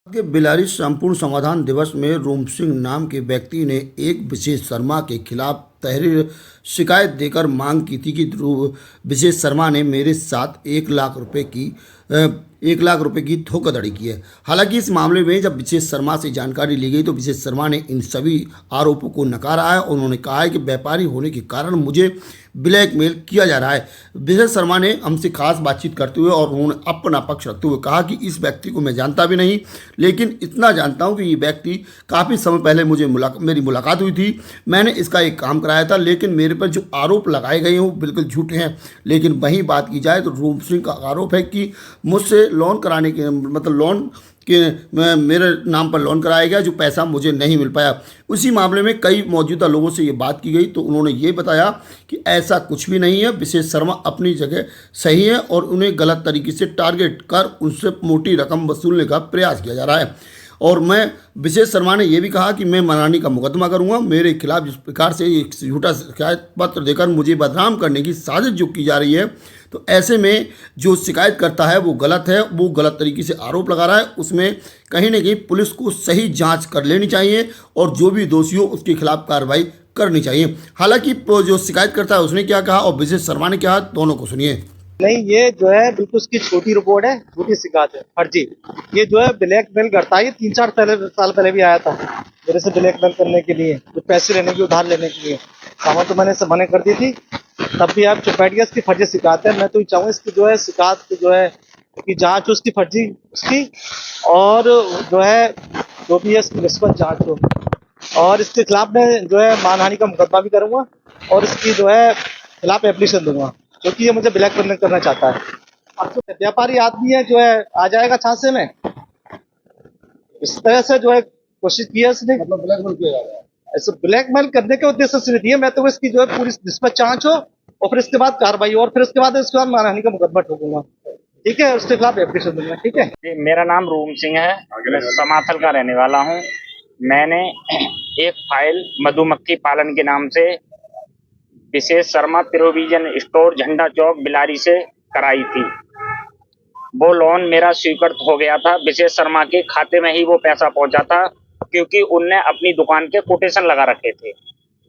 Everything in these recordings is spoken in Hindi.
के बिलारी संपूर्ण समाधान दिवस में रूम सिंह नाम के व्यक्ति ने एक विशेष शर्मा के खिलाफ तहरीर शिकायत देकर मांग की थी कि ध्रुव विशेष शर्मा ने मेरे साथ 1 लाख रुपए की धोखाधड़ी की है। हालांकि इस मामले में जब विशेष शर्मा से जानकारी ली गई तो विशेष शर्मा ने इन सभी आरोपों को नकारा है और उन्होंने कहा है कि व्यापारी होने के कारण मुझे ब्लैकमेल किया जा रहा है। विशेष शर्मा ने हमसे खास बातचीत करते हुए और उन्होंने अपना पक्ष रखते हुए कहा कि इस व्यक्ति को मैं जानता भी नहीं, लेकिन इतना जानता हूं कि ये व्यक्ति काफ़ी समय पहले मेरी मुलाकात हुई थी। मैंने इसका एक काम कराया था, लेकिन मेरे पर जो आरोप लगाए गए हैं वो बिल्कुल झूठे हैं। लेकिन वहीं बात की जाए तो रूम सिंह का आरोप है कि मुझसे लोन कराने के लोन कि मेरे नाम पर लोन कराया गया, जो पैसा मुझे नहीं मिल पाया। उसी मामले में कई मौजूदा लोगों से ये बात की गई तो उन्होंने ये बताया कि ऐसा कुछ भी नहीं है। विशेष शर्मा अपनी जगह सही है और उन्हें गलत तरीके से टारगेट कर उनसे मोटी रकम वसूलने का प्रयास किया जा रहा है। और विशेष शर्मा ने यह भी कहा कि मैं मानहानि का मुकदमा करूंगा। मेरे खिलाफ जिस प्रकार से एक झूठा शिकायत पत्र देकर मुझे बदनाम करने की साजिश जो की जा रही है, तो ऐसे में जो शिकायत करता है वो गलत है, वो गलत तरीके से आरोप लगा रहा है। उसमें कहीं ना कहीं पुलिस को सही जांच कर लेनी चाहिए और जो भी दोषी हो उसके खिलाफ कार्रवाई करनी चाहिए। हालांकि जो शिकायत करता है उसने क्या कहा और विशेष शर्मा ने क्या, दोनों को सुनिए। नहीं, ये जो है बिल्कुल उसकी छोटी रिपोर्ट है, झूठी शिकायत है, फर्जी। ये जो है ब्लैकमेल करता है। ये 3-4 साल पहले भी आया था मेरे से ब्लैकमेल करने के लिए, जो पैसे लेने की, उधार लेने के लिए। सामान तो मैंने सब मना कर दी थी, तब भी आप चुप बैठ गया। इसकी फर्जी शिकायत है। मैं तो चाहूँगा इसकी जो है शिकायत की जो है कि जाँच हो उसकी फर्जी उसकी, और जो है जो भी है निष्पक्ष जाँच हो। और इसके खिलाफ मैं जो है मानहानि का मुकदमा भी करूँगा और इसकी जो है खिलाफ एप्लीकेशन दूंगा, क्योंकि ये मुझे ब्लैकमेल करना चाहता है। अब तो व्यापारी आदमी है, जो है आ जाएगा झांसे में। इस तरह से जो है कोशिश की है इसने, मतलब ब्लैकमेल किया जा रहा है। ऐसे ब्लैकमेल करने के उद्देश्य से नहीं है। मैं तो इसकी जो है पूरी निष्पक्ष जांच हो और फिर इसके बाद कार्रवाई, और फिर उसके बाद मानहानि का मुकदमा ठोकूंगा। ठीक है, उसके खिलाफ एप्लीकेशन दूंगा। ठीक है जी, मेरा नाम रूम सिंह है। मैं समाथल का रहने वाला हूँ। मैंने एक फाइल मधुमक्खी पालन के नाम से विशेष शर्मा प्रोविजन स्टोर झंडा चौक बिलारी से कराई थी। वो लोन मेरा स्वीकृत हो गया था। विशेष शर्मा के खाते में ही वो पैसा पहुंचा था, क्योंकि उनने अपनी दुकान के कोटेशन लगा रखे थे।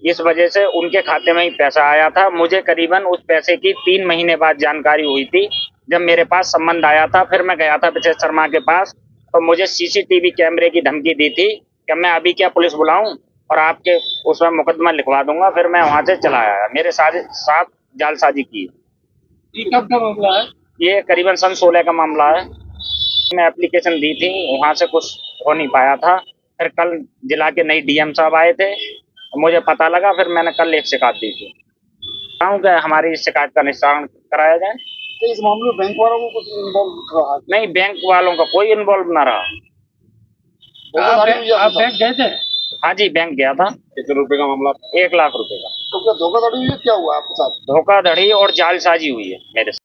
इस वजह से उनके खाते में ही पैसा आया था। मुझे करीबन उस पैसे की 3 महीने बाद जानकारी हुई थी, जब मेरे पास संबंध आया था। फिर मैं गया था विशेष शर्मा के पास, तो मुझे सीसीटीवी कैमरे की धमकी दी थी कि मैं अभी क्या पुलिस बुलाऊं और आपके उसमें मुकदमा लिखवा दूंगा। फिर मैं वहां से चला आया। मेरे साथ जालसाजी की। ये कब का मामला है? ये करीबन सन 16 का मामला है। मैं एप्लीकेशन दी थी, वहां से कुछ हो नहीं पाया था। फिर कल जिला के नई डीएम साहब आए थे, मुझे पता लगा। फिर मैंने कल एक शिकायत दी थी। कि हमारी इस शिकायत का निस्तारण कराया जाए। तो इस मामले में बैंक वालों को कुछ इन्वॉल्व रहा? नहीं, बैंक वालों का कोई इन्वॉल्व ना रहा। आप बैंक गए थे? हाँ जी, बैंक गया था। कितने रुपए का मामला? 1 लाख रुपए का। तो क्या धोखाधड़ी हुई है? क्या हुआ आपके साथ? धोखाधड़ी और जालसाजी हुई है मेरे साथ।